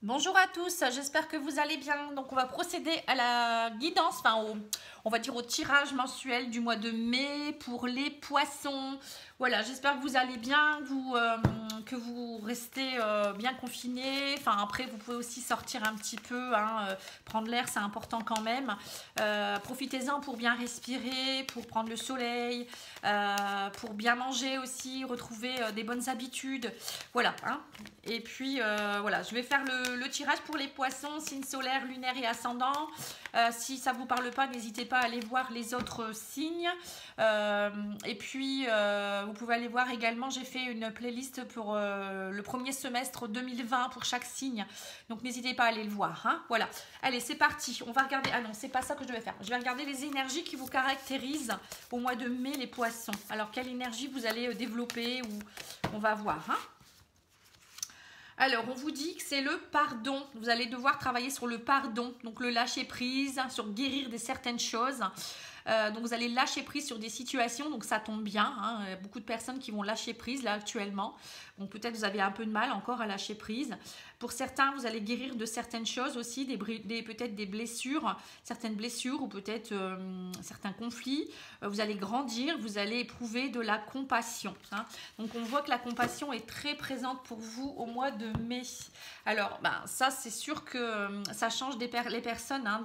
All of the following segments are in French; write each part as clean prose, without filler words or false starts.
Bonjour à tous, j'espère que vous allez bien. Donc on va procéder à la guidance, on va dire au tirage mensuel du mois de mai pour les poissons. Voilà, j'espère que vous allez bien, que vous restez bien confinés. Enfin après vous pouvez aussi sortir un petit peu, prendre l'air, c'est important quand même. Profitez-en pour bien respirer, pour prendre le soleil, pour bien manger aussi, retrouver des bonnes habitudes. Voilà, hein. Et puis voilà, je vais faire le tirage pour les poissons, signes solaires, lunaires et ascendants. Si ça ne vous parle pas, n'hésitez pas à aller voir les autres signes. Et puis, vous pouvez aller voir également, j'ai fait une playlist pour le premier semestre 2020 pour chaque signe. Donc, n'hésitez pas à aller le voir, hein. Voilà. Allez, c'est parti. On va regarder. Ah non, c'est pas ça que je vais faire. Je vais regarder les énergies qui vous caractérisent au mois de mai, les poissons. Alors, quelle énergie vous allez développer ou on va voir, hein. Alors, on vous dit que c'est le pardon. Vous allez devoir travailler sur le pardon, donc le lâcher prise, sur guérir de certaines choses. Donc, vous allez lâcher prise sur des situations, donc ça tombe bien, hein. Il y a beaucoup de personnes qui vont lâcher prise là actuellement. Donc, peut-être vous avez un peu de mal encore à lâcher prise. Pour certains, vous allez guérir de certaines choses aussi, peut-être des blessures, certaines blessures ou peut-être certains conflits. Vous allez grandir, vous allez éprouver de la compassion, hein. Donc, on voit que la compassion est très présente pour vous au mois de mai. Alors, ça, c'est sûr que ça change les personnes, hein,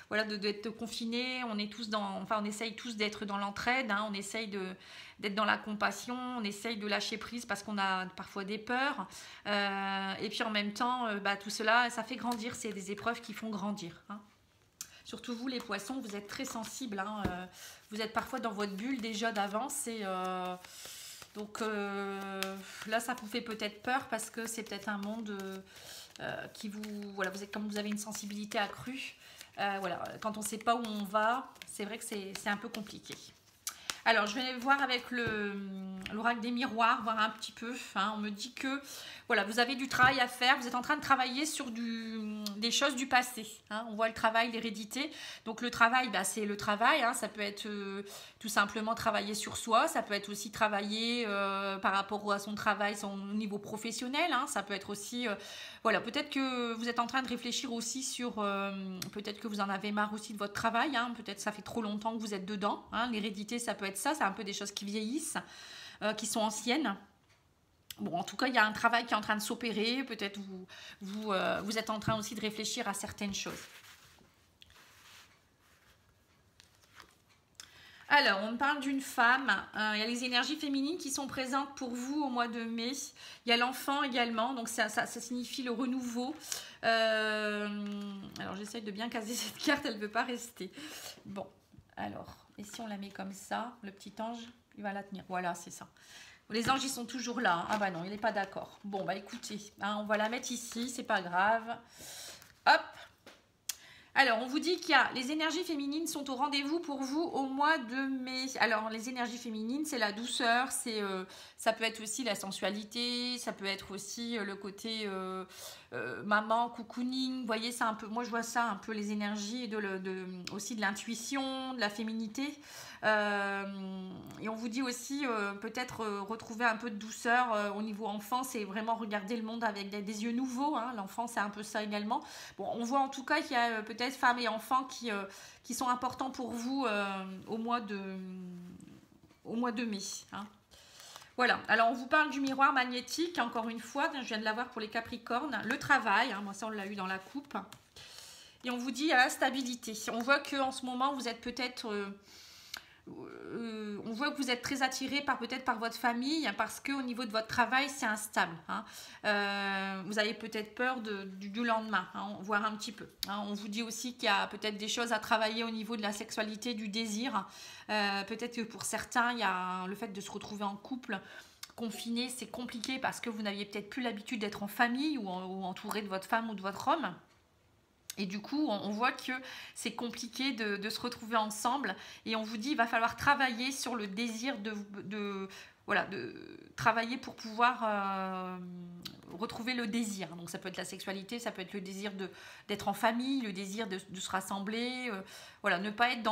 voilà, d'être confinés. On est tous on essaye tous d'être dans l'entraide, hein, on essaye d'être dans la compassion, on essaye de lâcher prise parce qu'on a parfois des peurs. Et puis en même temps, tout cela, ça fait grandir, c'est des épreuves qui font grandir, hein. Surtout vous, les poissons, vous êtes très sensibles, hein, vous êtes parfois dans votre bulle déjà d'avance et donc là, ça vous fait peut-être peur parce que c'est peut-être un monde qui vous... Voilà, comme vous avez une sensibilité accrue, voilà, quand on ne sait pas où on va, c'est vrai que c'est un peu compliqué. Alors, je vais voir avec l'oracle des miroirs, voir un petit peu, hein. On me dit que voilà, vous avez du travail à faire, vous êtes en train de travailler sur des choses du passé, hein. On voit le travail, l'hérédité. Donc, le travail, c'est le travail, hein. Ça peut être tout simplement travailler sur soi, ça peut être aussi travailler par rapport à son travail, son niveau professionnel, hein. Ça peut être aussi, voilà, peut-être que vous êtes en train de réfléchir aussi sur, peut-être que vous en avez marre aussi de votre travail, hein. Peut-être que ça fait trop longtemps que vous êtes dedans, hein. L'hérédité, ça peut être ça, c'est un peu des choses qui vieillissent, qui sont anciennes. Bon, en tout cas, il y a un travail qui est en train de s'opérer. Peut-être vous êtes en train aussi de réfléchir à certaines choses. Alors, on me parle d'une femme. Il y a les énergies féminines qui sont présentes pour vous au mois de mai. Il y a l'enfant également, donc ça signifie le renouveau. Alors, j'essaye de bien caser cette carte, elle ne veut pas rester. Bon, alors, et si on la met comme ça, le petit ange, il va la tenir. Voilà, c'est ça. Les anges, ils sont toujours là. Ah bah non, il n'est pas d'accord. Bon, bah écoutez, hein, on va la mettre ici, c'est pas grave. Hop. Alors, on vous dit qu'il y a les énergies féminines sont au rendez-vous pour vous au mois de mai. Alors, les énergies féminines, c'est la douceur, ça peut être aussi la sensualité, ça peut être aussi le côté maman, cocooning. Vous voyez, ça un peu. Moi, je vois ça un peu les énergies aussi de l'intuition, de la féminité. Et on vous dit aussi peut-être retrouver un peu de douceur au niveau enfant, c'est vraiment regarder le monde avec des yeux nouveaux, hein. L'enfant, c'est un peu ça également. Bon, on voit en tout cas qu'il y a peut-être femmes et enfants qui sont importants pour vous au mois de mai, hein. Voilà, alors on vous parle du miroir magnétique, encore une fois, je viens de l'avoir pour les Capricornes, le travail, hein, moi ça on l'a eu dans la coupe, et on vous dit la stabilité. On voit qu'en ce moment vous êtes peut-être... on voit que vous êtes très attiré peut-être par votre famille parce qu'au niveau de votre travail c'est instable, hein. Vous avez peut-être peur du lendemain, hein, voir un petit peu, hein. On vous dit aussi qu'il y a peut-être des choses à travailler au niveau de la sexualité, du désir. Peut-être que pour certains il y a le fait de se retrouver en couple confiné, c'est compliqué parce que vous n'aviez peut-être plus l'habitude d'être en famille ou entouré de votre femme ou de votre homme. Et du coup, on voit que c'est compliqué de se retrouver ensemble. Et on vous dit, il va falloir travailler sur le désir de travailler pour pouvoir retrouver le désir. Donc ça peut être la sexualité, ça peut être le désir d'être en famille, le désir de se rassembler. Voilà, ne pas être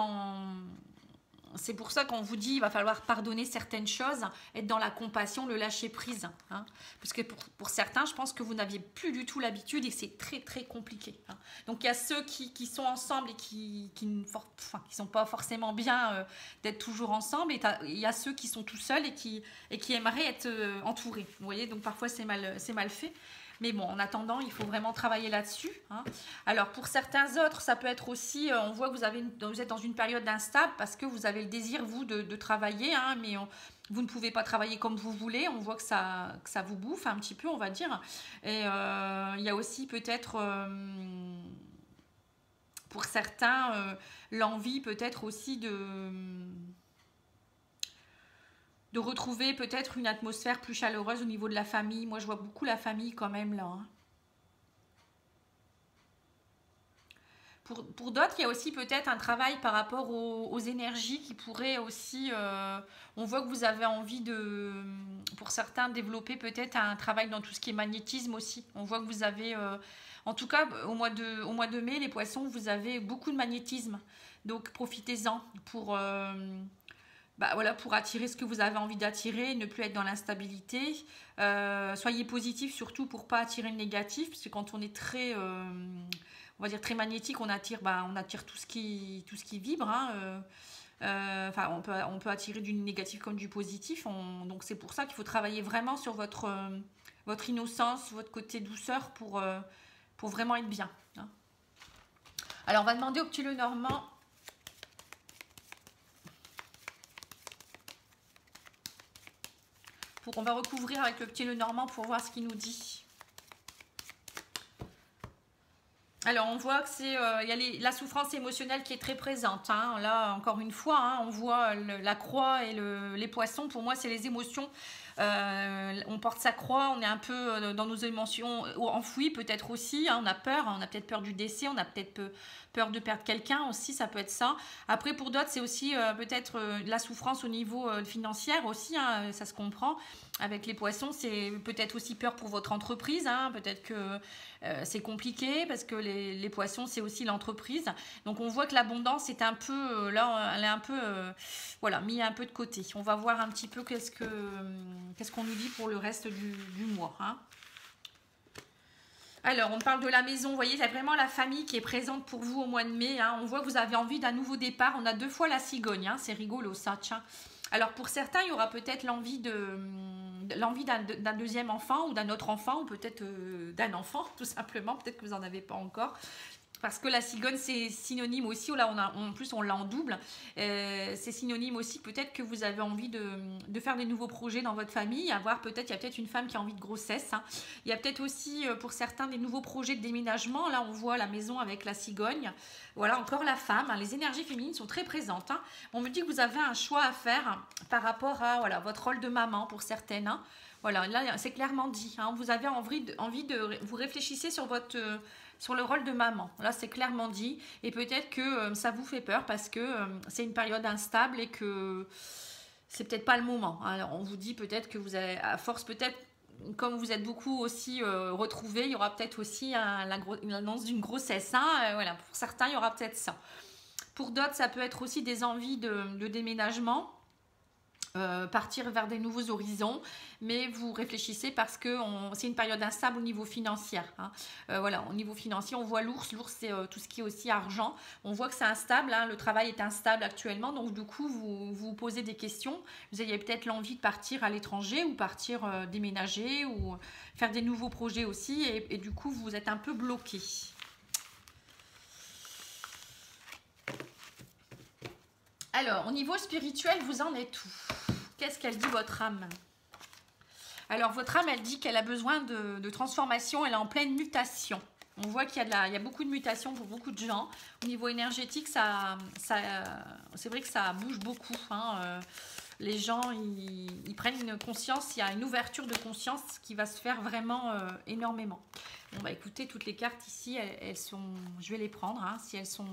c'est pour ça qu'on vous dit il va falloir pardonner certaines choses, être dans la compassion, le lâcher prise. Hein. Parce que pour certains, je pense que vous n'aviez plus du tout l'habitude et c'est très très compliqué. Hein. Donc il y a ceux qui sont ensemble et qui ne sont pas forcément bien d'être toujours ensemble. Et il y a ceux qui sont tout seuls et qui aimeraient être entourés. Vous voyez, donc parfois c'est mal fait. Mais bon, en attendant, il faut vraiment travailler là-dessus. Hein. Alors, pour certains autres, ça peut être aussi, on voit que vous êtes dans une période instable parce que vous avez le désir, vous, de travailler, hein, mais vous ne pouvez pas travailler comme vous voulez. On voit que ça vous bouffe un petit peu, on va dire. Et il y a aussi peut-être, pour certains, l'envie peut-être aussi de retrouver peut-être une atmosphère plus chaleureuse au niveau de la famille. Moi, je vois beaucoup la famille quand même là. Hein. Pour d'autres, il y a aussi peut-être un travail par rapport aux énergies qui pourrait aussi... on voit que vous avez envie de, pour certains, développer peut-être un travail dans tout ce qui est magnétisme aussi. On voit que vous avez... en tout cas, au mois de mai, les poissons, vous avez beaucoup de magnétisme. Donc, profitez-en pour... voilà, pour attirer ce que vous avez envie d'attirer, ne plus être dans l'instabilité. Soyez positif surtout pour ne pas attirer le négatif, parce que quand on est très, on va dire très magnétique, on attire tout ce qui vibre. Hein, on peut attirer du négatif comme du positif. Donc c'est pour ça qu'il faut travailler vraiment sur votre innocence, votre côté douceur pour vraiment être bien. Hein. Alors on va demander au petit Lenormand. On va recouvrir avec le petit Lenormand pour voir ce qu'il nous dit. Alors, on voit que c'est y a la souffrance émotionnelle qui est très présente. Hein. Là, encore une fois, hein, on voit la croix et les poissons. Pour moi, c'est les émotions. On porte sa croix, on est un peu dans nos émotions enfouies peut-être aussi. Hein. On a peur, on a peut-être peur du décès, on a peut-être peur de perdre quelqu'un aussi, ça peut être ça. Après, pour d'autres, c'est aussi peut-être la souffrance au niveau financier aussi, hein, ça se comprend. Avec les poissons, c'est peut-être aussi peur pour votre entreprise. Hein. Peut-être que c'est compliqué parce que les poissons, c'est aussi l'entreprise. Donc, on voit que l'abondance est un peu, là, elle est un peu, voilà, mis un peu de côté. On va voir un petit peu qu'est-ce qu'on nous dit pour le reste du mois. Hein. Alors, on parle de la maison. Vous voyez, c'est vraiment la famille qui est présente pour vous au mois de mai. Hein. On voit que vous avez envie d'un nouveau départ. On a 2 fois la cigogne. Hein. C'est rigolo, ça. Tiens. Alors, pour certains, il y aura peut-être l'envie d'un deuxième enfant ou d'un autre enfant ou peut-être d'un enfant, tout simplement. Peut-être que vous n'en avez pas encore. Parce que la cigogne, c'est synonyme aussi, là en plus on l'a en double, c'est synonyme aussi peut-être que vous avez envie de faire des nouveaux projets dans votre famille, il y a peut-être une femme qui a envie de grossesse, hein. Il y a peut-être aussi pour certains des nouveaux projets de déménagement, là on voit la maison avec la cigogne, voilà encore la femme, hein. Les énergies féminines sont très présentes, hein. On me dit que vous avez un choix à faire par rapport à voilà, votre rôle de maman pour certaines, hein. Voilà, là c'est clairement dit, hein. Vous avez envie de vous réfléchissez sur le rôle de maman. Là, c'est clairement dit. Et peut-être que ça vous fait peur parce que c'est une période instable et que c'est peut-être pas le moment. Alors, on vous dit peut-être que vous allez, à force, peut-être, comme vous êtes beaucoup aussi retrouvés, il y aura peut-être aussi l'annonce d'une grossesse. Hein. Voilà, pour certains, il y aura peut-être ça. Pour d'autres, ça peut être aussi des envies de déménagement. Partir vers des nouveaux horizons, mais vous réfléchissez parce que c'est une période instable au niveau financier. Hein. Voilà, au niveau financier, on voit l'ours. L'ours, c'est tout ce qui est aussi argent. On voit que c'est instable, hein, le travail est instable actuellement, donc du coup, vous posez des questions. Vous avez peut-être l'envie de partir à l'étranger ou partir déménager ou faire des nouveaux projets aussi, et du coup, vous êtes un peu bloqué. Alors, au niveau spirituel, vous en êtes où? Qu'est-ce qu'elle dit, votre âme? Alors, votre âme, elle dit qu'elle a besoin de transformation, elle est en pleine mutation. On voit qu'il y a beaucoup de mutations pour beaucoup de gens. Au niveau énergétique, c'est vrai que ça bouge beaucoup. Hein. Les gens, ils prennent une conscience, il y a une ouverture de conscience qui va se faire vraiment énormément. Bon, bah écoutez, toutes les cartes ici, elles sont... Je vais les prendre, hein, si elles sont...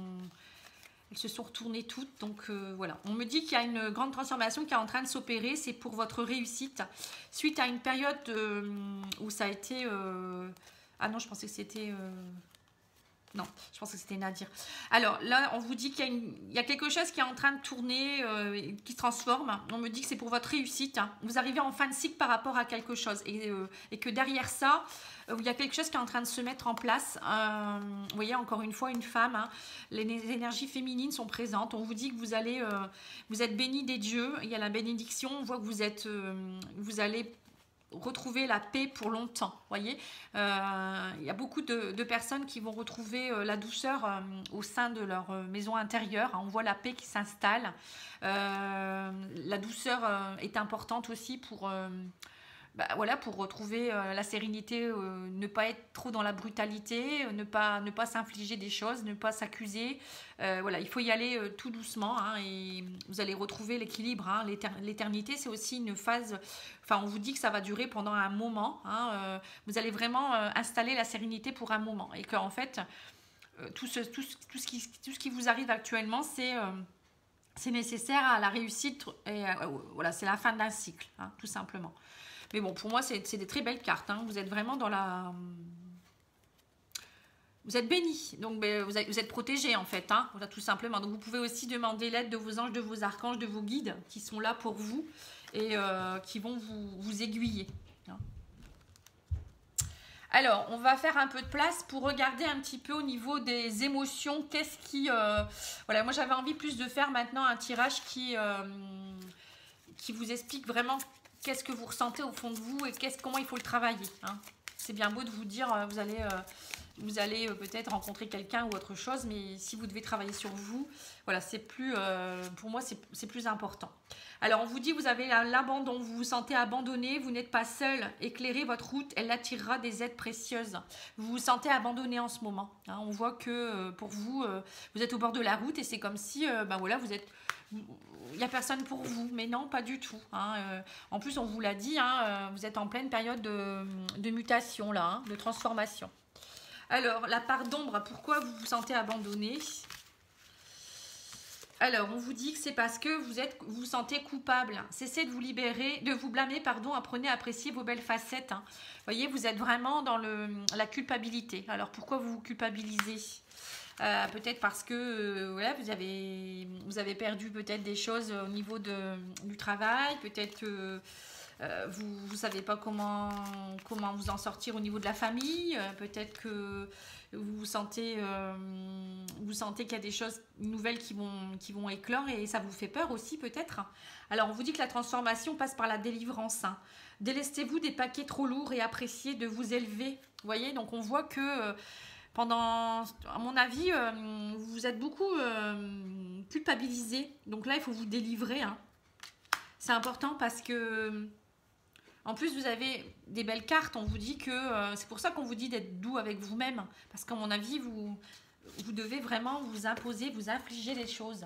Elles se sont retournées toutes, donc voilà. On me dit qu'il y a une grande transformation qui est en train de s'opérer, c'est pour votre réussite. Suite à une période où ça a été... Ah non, je pensais que c'était... Non, je pense que c'était Nadir. Alors là, on vous dit qu'il y a quelque chose qui est en train de tourner, qui se transforme. On me dit que c'est pour votre réussite. Hein. Vous arrivez en fin de cycle par rapport à quelque chose. Et que derrière ça, il y a quelque chose qui est en train de se mettre en place. Vous voyez, encore une fois, une femme. Hein. Les énergies féminines sont présentes. On vous dit que vous êtes béni des dieux. Il y a la bénédiction. On voit que vous allez retrouver la paix pour longtemps, voyez. Il y a beaucoup de personnes qui vont retrouver la douceur au sein de leur maison intérieure. On voit la paix qui s'installe. La douceur est importante aussi pour voilà, pour retrouver la sérénité, ne pas être trop dans la brutalité, ne pas s'infliger des choses, ne pas s'accuser. Voilà, il faut y aller tout doucement, hein, et vous allez retrouver l'équilibre. Hein. L'éternité, c'est aussi une phase, enfin on vous dit que ça va durer pendant un moment. Hein, vous allez vraiment installer la sérénité pour un moment. Et qu'en fait, tout ce qui vous arrive actuellement, c'est nécessaire à la réussite. Et voilà, c'est la fin d'un cycle, hein, tout simplement. Mais bon, pour moi, c'est des très belles cartes. Hein. Vous êtes vraiment dans la... Vous êtes béni, donc vous êtes protégé en fait, hein, voilà, tout simplement. Donc vous pouvez aussi demander l'aide de vos anges, de vos archanges, de vos guides qui sont là pour vous et qui vont vous aiguiller. Hein. Alors, on va faire un peu de place pour regarder un petit peu au niveau des émotions. Qu'est-ce qui... Voilà, moi j'avais envie plus de faire maintenant un tirage qui vous explique vraiment... Qu'est-ce que vous ressentez au fond de vous et comment il faut le travailler. Hein. C'est bien beau de vous dire, vous allez peut-être rencontrer quelqu'un ou autre chose, mais si vous devez travailler sur vous, voilà, c'est plus, pour moi, c'est plus important. Alors, on vous dit, vous avez l'abandon, vous vous sentez abandonné, vous n'êtes pas seul, éclairez votre route, elle attirera des aides précieuses. Vous vous sentez abandonné en ce moment. Hein. On voit que pour vous, vous êtes au bord de la route et c'est comme si, voilà, il n'y a personne pour vous, mais non, pas du tout. Hein. En plus, on vous l'a dit, hein, vous êtes en pleine période de mutation, là, hein, de transformation. Alors, la part d'ombre, pourquoi vous vous sentez abandonné? Alors, on vous dit que c'est parce que vous vous sentez coupable. Cessez de vous libérer, de vous blâmer, pardon, apprenez à apprécier vos belles facettes. Hein. Vous voyez, vous êtes vraiment dans la culpabilité. Alors, pourquoi vous vous culpabilisez? Peut-être parce que voilà, vous avez perdu peut-être des choses au niveau du travail, peut-être que vous ne savez pas comment vous en sortir au niveau de la famille, peut-être que vous sentez qu'il y a des choses nouvelles qui vont éclore et ça vous fait peur aussi peut-être. Alors on vous dit que la transformation passe par la délivrance. Hein. Délestez-vous des paquets trop lourds et appréciez de vous élever. Vous voyez, donc on voit que... à mon avis, vous êtes beaucoup culpabilisé. Donc là, il faut vous délivrer. Hein. C'est important parce que, en plus, vous avez des belles cartes. On vous dit que c'est pour ça qu'on vous dit d'être doux avec vous-même. Parce qu'à mon avis, vous devez vraiment vous imposer, vous infliger les choses.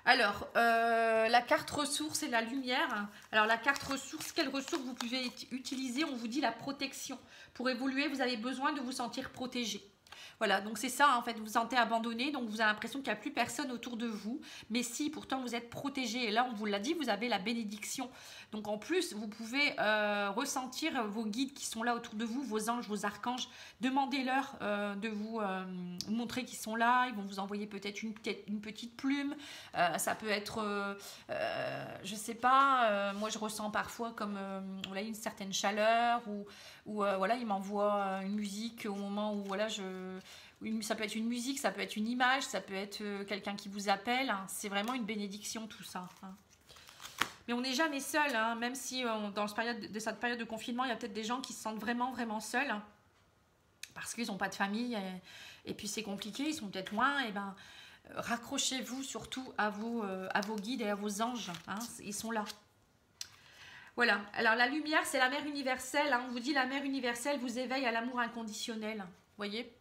Alors, la carte ressource et la lumière. Alors, la carte ressource, quelle ressource vous pouvez utiliser? On vous dit la protection. Pour évoluer, vous avez besoin de vous sentir protégé. Voilà, donc c'est ça, en fait, vous vous sentez abandonné, donc vous avez l'impression qu'il n'y a plus personne autour de vous. Mais si, pourtant, vous êtes protégé. Et là, on vous l'a dit, vous avez la bénédiction. Donc, en plus, vous pouvez ressentir vos guides qui sont là autour de vous, vos anges, vos archanges. Demandez-leur de vous montrer qu'ils sont là. Ils vont vous envoyer peut-être une petite plume. Ça peut être, je ne sais pas, moi, je ressens parfois comme voilà, une certaine chaleur ou voilà, il m'envoie une musique au moment où voilà, ça peut être une musique, ça peut être une image, ça peut être quelqu'un qui vous appelle. Hein. C'est vraiment une bénédiction tout ça. Hein. Mais on n'est jamais seul, hein. Même si dans cette période de confinement, il y a peut-être des gens qui se sentent vraiment, vraiment seuls. Hein, parce qu'ils n'ont pas de famille et puis c'est compliqué, ils sont peut-être loin. Et ben, raccrochez-vous surtout à vos guides et à vos anges. Hein. Ils sont là. Voilà, alors la lumière, c'est la mère universelle. Hein. On vous dit la mère universelle vous éveille à l'amour inconditionnel. Vous voyez?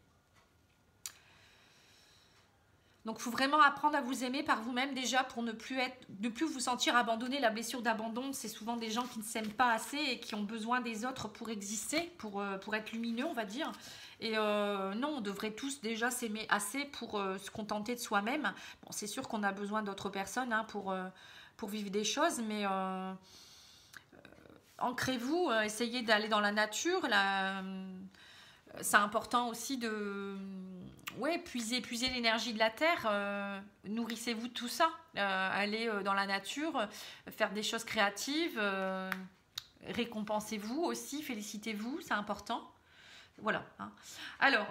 Donc, il faut vraiment apprendre à vous aimer par vous-même déjà pour ne plus vous sentir abandonné. La blessure d'abandon, c'est souvent des gens qui ne s'aiment pas assez et qui ont besoin des autres pour exister, pour être lumineux, on va dire. Et non, on devrait tous déjà s'aimer assez pour se contenter de soi-même. Bon, c'est sûr qu'on a besoin d'autres personnes hein, pour vivre des choses, mais... ancrez-vous, essayez d'aller dans la nature, c'est important aussi de ouais, puiser l'énergie de la terre. Nourrissez-vous de tout ça. Allez dans la nature, faire des choses créatives. Récompensez-vous aussi, félicitez-vous, c'est important. Voilà. Hein. Alors,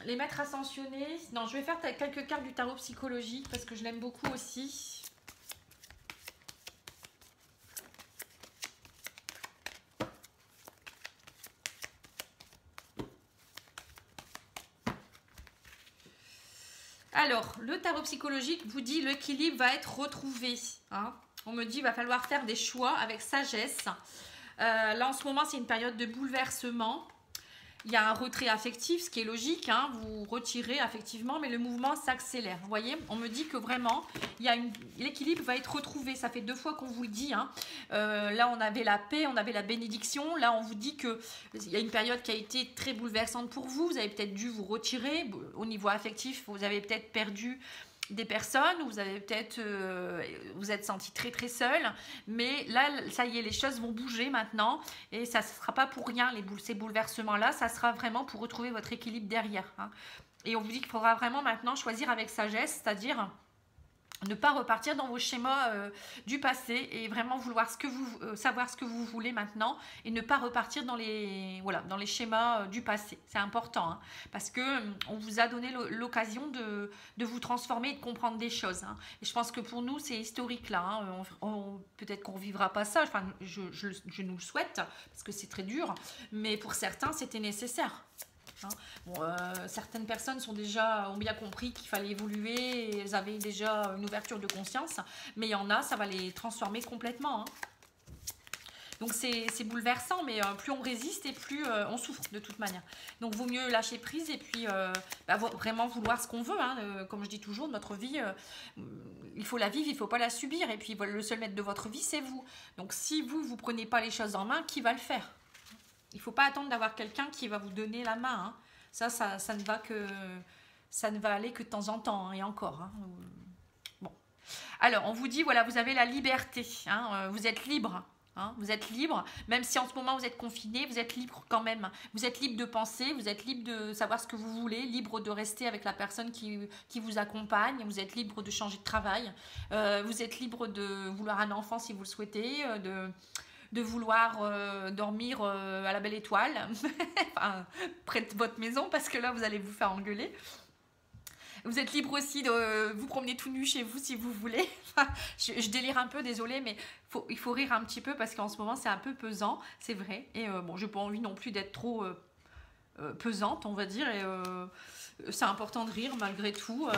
les maîtres ascensionnés. Non, je vais faire quelques cartes du tarot psychologique parce que je l'aime beaucoup aussi. Alors, le tarot psychologique vous dit l'équilibre va être retrouvé. Hein. On me dit qu'il va falloir faire des choix avec sagesse. Là, en ce moment, c'est une période de bouleversement. Il y a un retrait affectif, ce qui est logique, hein, vous retirez affectivement, mais le mouvement s'accélère. Vous voyez, on me dit que vraiment, l'équilibre va être retrouvé. Ça fait 2 fois qu'on vous le dit. Hein. Là, on avait la paix, on avait la bénédiction. Là, on vous dit qu'il y a une période qui a été très bouleversante pour vous. Vous avez peut-être dû vous retirer. Au niveau affectif, vous avez peut-être perdu des personnes, vous avez peut-être vous êtes senti très très seul, mais là ça y est, les choses vont bouger maintenant et ça ne sera pas pour rien ces bouleversements là, ça sera vraiment pour retrouver votre équilibre derrière. Hein. Et on vous dit qu'il faudra vraiment maintenant choisir avec sagesse, c'est-à-dire ne pas repartir dans vos schémas du passé et vraiment vouloir savoir ce que vous voulez maintenant et ne pas repartir dans les schémas du passé. C'est important hein, parce que on vous a donné l'occasion de vous transformer et de comprendre des choses. Hein. Et je pense que pour nous, c'est historique là. Hein. Peut-être qu'on ne vivra pas ça. Enfin, je nous le souhaite parce que c'est très dur. Mais pour certains, c'était nécessaire. Hein. Bon, certaines personnes ont bien compris qu'il fallait évoluer et elles avaient déjà une ouverture de conscience, mais il y en a, ça va les transformer complètement. Hein. Donc c'est bouleversant, mais plus on résiste et plus on souffre de toute manière. Donc vaut mieux lâcher prise et puis vraiment vouloir ce qu'on veut. Hein. Comme je dis toujours, notre vie, il faut la vivre, il ne faut pas la subir. Et puis le seul maître de votre vie, c'est vous. Donc si vous ne prenez pas les choses en main, qui va le faire ? Il ne faut pas attendre d'avoir quelqu'un qui va vous donner la main. Hein. Ça ne va aller que de temps en temps, hein, et encore. Hein. Bon. Alors, on vous dit, voilà, vous avez la liberté. Hein, vous êtes libre. Hein, vous êtes libre. Même si en ce moment, vous êtes confiné, vous êtes libre quand même. Vous êtes libre de penser, vous êtes libre de savoir ce que vous voulez, libre de rester avec la personne qui vous accompagne. Vous êtes libre de changer de travail. Vous êtes libre de vouloir un enfant si vous le souhaitez, de vouloir dormir à la belle étoile, enfin, près de votre maison, parce que là, vous allez vous faire engueuler. Vous êtes libre aussi de vous promener tout nu chez vous si vous voulez. Enfin, je délire un peu, désolée, mais il faut rire un petit peu parce qu'en ce moment, c'est un peu pesant, c'est vrai. Et bon, je n'ai pas envie non plus d'être trop pesante, on va dire. Et c'est important de rire malgré tout.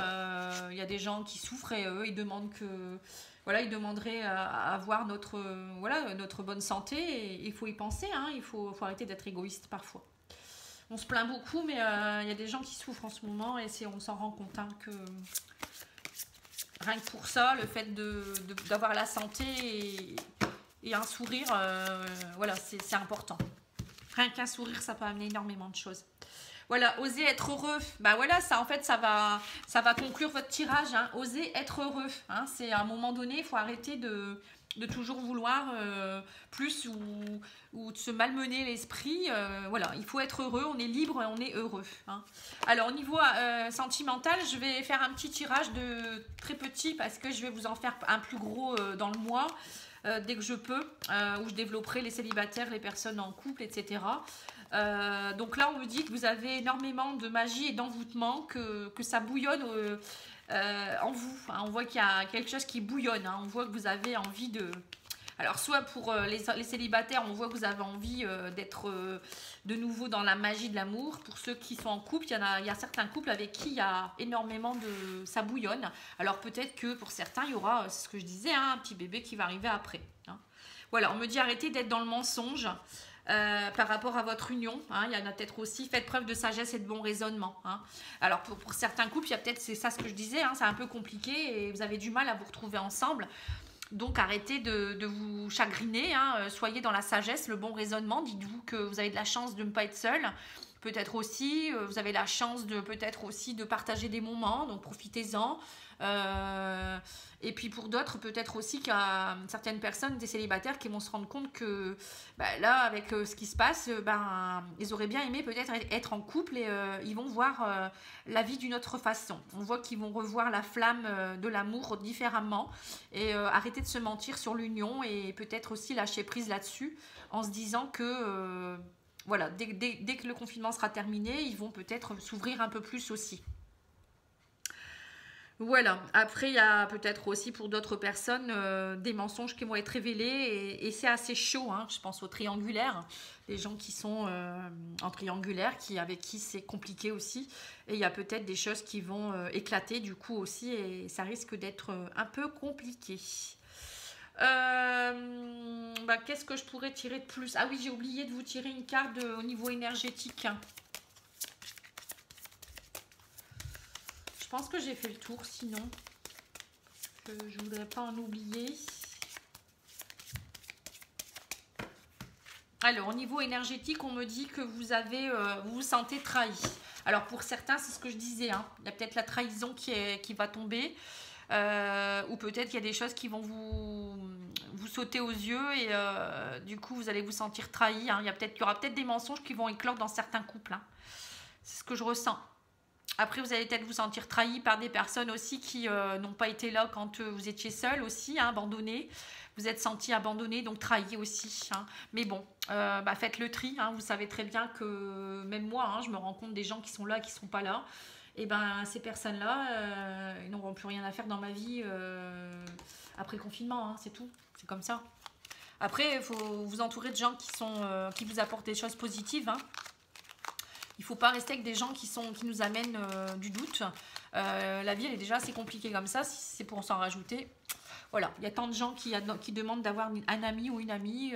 Il y a des gens qui souffrent et eux, ils demandent que... Voilà, ils demanderaient à avoir notre bonne santé et il faut y penser, hein, il faut arrêter d'être égoïste parfois. On se plaint beaucoup, mais il y a des gens qui souffrent en ce moment et on s'en rend compte hein, que rien que pour ça, le fait d'avoir la santé et un sourire, voilà, c'est important. Rien qu'un sourire, ça peut amener énormément de choses. Voilà, oser être heureux. Bah voilà, ça en fait, ça va conclure votre tirage. Hein. Oser être heureux. Hein. C'est à un moment donné, il faut arrêter de toujours vouloir plus ou de se malmener l'esprit. Voilà, il faut être heureux, on est libre et on est heureux. Hein. Alors au niveau sentimental, je vais faire un petit tirage de très petit parce que je vais vous en faire un plus gros dans le mois. Dès que je peux, où je développerai les célibataires, les personnes en couple, etc. Donc là, on me dit que vous avez énormément de magie et d'envoûtement, que ça bouillonne en vous. Hein. On voit qu'il y a quelque chose qui bouillonne. Hein. On voit que vous avez envie de... Alors, soit pour les célibataires, on voit que vous avez envie d'être de nouveau dans la magie de l'amour. Pour ceux qui sont en couple, il y a certains couples avec qui il y a énormément de... Ça bouillonne. Alors, peut-être que pour certains, il y aura, c'est ce que je disais, hein, un petit bébé qui va arriver après. Hein. Voilà, on me dit arrêtez d'être dans le mensonge. Par rapport à votre union, hein, il y en a peut-être aussi, faites preuve de sagesse et de bon raisonnement. Hein. Alors pour certains couples, il y a peut-être, c'est ça ce que je disais, hein, c'est un peu compliqué et vous avez du mal à vous retrouver ensemble. Donc arrêtez de vous chagriner, hein, soyez dans la sagesse, le bon raisonnement, dites-vous que vous avez de la chance de ne pas être seul. Peut-être aussi, vous avez la chance de peut-être aussi de partager des moments, donc profitez-en. Et puis pour d'autres, peut-être aussi qu'il y a certaines personnes, des célibataires, qui vont se rendre compte que là, avec ce qui se passe, ils auraient bien aimé peut-être être en couple et ils vont voir la vie d'une autre façon. On voit qu'ils vont revoir la flamme de l'amour différemment et arrêter de se mentir sur l'union et peut-être aussi lâcher prise là-dessus en se disant que voilà, dès que le confinement sera terminé, ils vont peut-être s'ouvrir un peu plus aussi. Voilà, après il y a peut-être aussi pour d'autres personnes des mensonges qui vont être révélés et c'est assez chaud, hein. Je pense aux triangulaires, les gens qui sont en triangulaire, avec qui c'est compliqué aussi. Et il y a peut-être des choses qui vont éclater du coup aussi et ça risque d'être un peu compliqué. Qu'est-ce que je pourrais tirer de plus? Ah oui, j'ai oublié de vous tirer une carte au niveau énergétique. Je pense que j'ai fait le tour sinon. Je ne voudrais pas en oublier. Alors, au niveau énergétique, on me dit que vous vous sentez trahi. Alors, pour certains, c'est ce que je disais, hein. Il y a peut-être la trahison qui va tomber. Ou peut-être qu'il y a des choses qui vont vous sauter aux yeux et du coup, vous allez vous sentir trahi, hein. Il y aura peut-être des mensonges qui vont éclore dans certains couples, hein. C'est ce que je ressens. Après, vous allez peut-être vous sentir trahi par des personnes aussi qui n'ont pas été là quand vous étiez seul aussi, hein, abandonné. Vous êtes senti abandonné, donc trahi aussi, hein. Mais bon, faites le tri, hein. Vous savez très bien que même moi, hein, je me rends compte des gens qui sont là, qui ne sont pas là. Et ces personnes-là, ils n'auront plus rien à faire dans ma vie après le confinement, hein, c'est tout. C'est comme ça. Après, il faut vous entourer de gens qui vous apportent des choses positives, hein. Il ne faut pas rester avec des gens qui nous amènent du doute. La vie, elle est déjà assez compliquée comme ça, si c'est pour s'en rajouter. Voilà, il y a tant de gens qui demandent d'avoir un ami ou une amie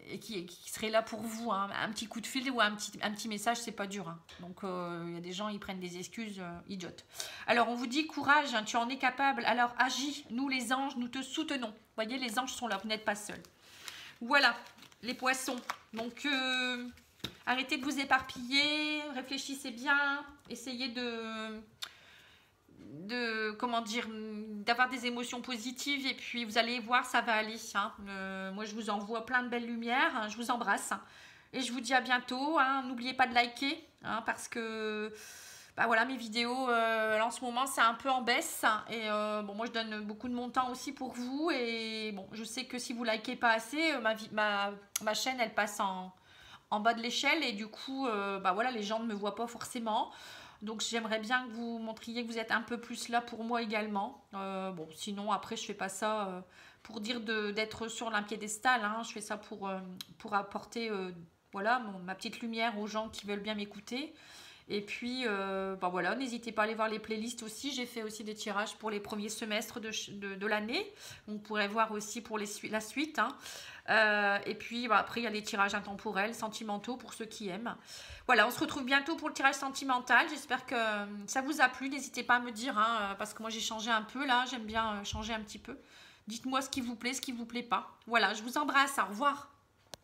et qui serait là pour vous, hein. Un petit coup de fil ou un petit message, c'est pas dur, hein. Donc, il y a des gens, ils prennent des excuses idiotes. Alors, on vous dit, courage, hein, tu en es capable. Alors, agis, nous les anges, nous te soutenons. Vous voyez, les anges sont là, vous n'êtes pas seuls. Voilà, les poissons. Donc, arrêtez de vous éparpiller, réfléchissez bien, essayez comment dire, d'avoir des émotions positives et puis vous allez voir, ça va aller, hein. Moi, je vous envoie plein de belles lumières, hein. Je vous embrasse et je vous dis à bientôt, hein. N'oubliez pas de liker, hein, parce que voilà, mes vidéos là, en ce moment c'est un peu en baisse et moi je donne beaucoup de mon temps aussi pour vous et bon, je sais que si vous likez pas assez, ma chaîne elle passe en bas de l'échelle et du coup voilà, les gens ne me voient pas forcément, donc j'aimerais bien que vous montriez que vous êtes un peu plus là pour moi également. Sinon après je fais pas ça pour dire d'être sur un piédestal, hein. Je fais ça pour apporter voilà, ma petite lumière aux gens qui veulent bien m'écouter. Et puis, voilà, n'hésitez pas à aller voir les playlists aussi. J'ai fait aussi des tirages pour les premiers semestres de l'année. Vous pourrez voir aussi pour la suite, hein. Et puis, après, il y a les tirages intemporels, sentimentaux pour ceux qui aiment. Voilà, on se retrouve bientôt pour le tirage sentimental. J'espère que ça vous a plu. N'hésitez pas à me dire, hein, parce que moi, j'ai changé un peu là. J'aime bien changer un petit peu. Dites-moi ce qui vous plaît, ce qui vous plaît pas. Voilà, je vous embrasse. Au revoir.